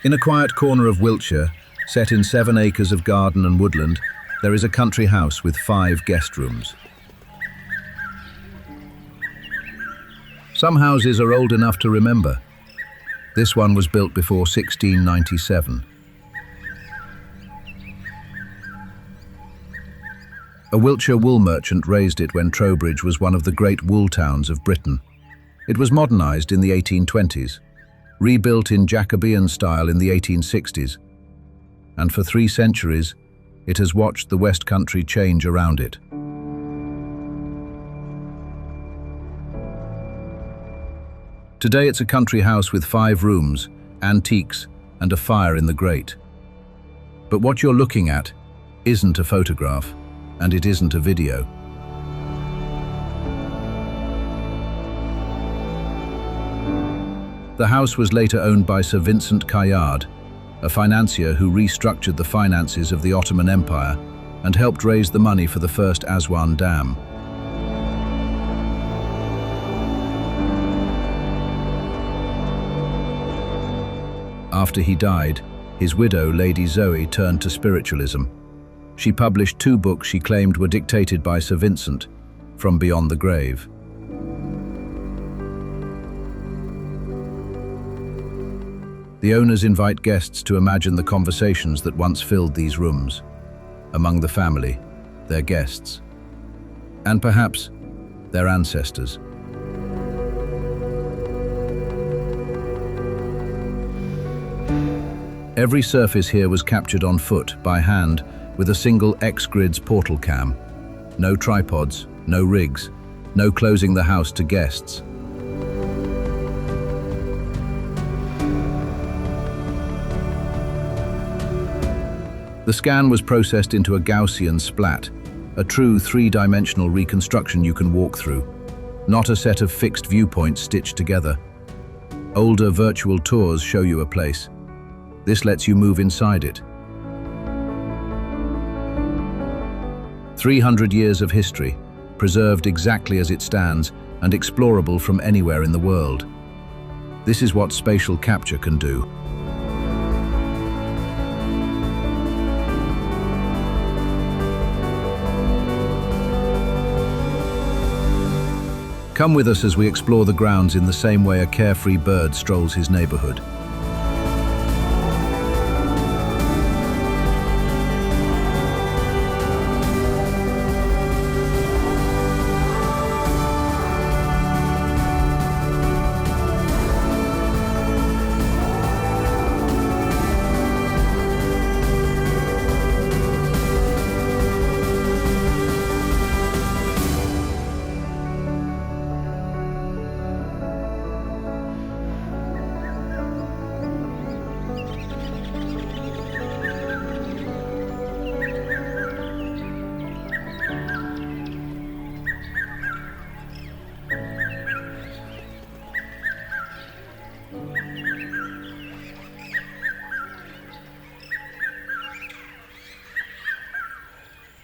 In a quiet corner of Wiltshire, set in 7 acres of garden and woodland, there is a country house with 5 guest rooms. Some houses are old enough to remember. This one was built before 1697. A Wiltshire wool merchant raised it when Trowbridge was one of the great wool towns of Britain. It was modernised in the 1820s, rebuilt in Jacobean style in the 1860s, and for 3 centuries, it has watched the West Country change around it. Today it's a country house with 5 rooms, antiques, and a fire in the grate. But what you're looking at isn't a photograph, and it isn't a video. The house was later owned by Sir Vincent Caillard, a financier who restructured the finances of the Ottoman Empire and helped raise the money for the first Aswan Dam. After he died, his widow, Lady Zoe, turned to spiritualism. She published 2 books she claimed were dictated by Sir Vincent, From Beyond the Grave. The owners invite guests to imagine the conversations that once filled these rooms, among the family, their guests, and perhaps their ancestors. Every surface here was captured on foot, by hand, with a single XGRIDS PortalCam. No tripods, no rigs, no closing the house to guests. The scan was processed into a Gaussian Splat, a true 3-dimensional reconstruction you can walk through, not a set of fixed viewpoints stitched together. Older virtual tours show you a place. This lets you move inside it. 300 years of history, preserved exactly as it stands and explorable from anywhere in the world. This is what spatial capture can do. Come with us as we explore the grounds in the same way a carefree bird strolls his neighborhood.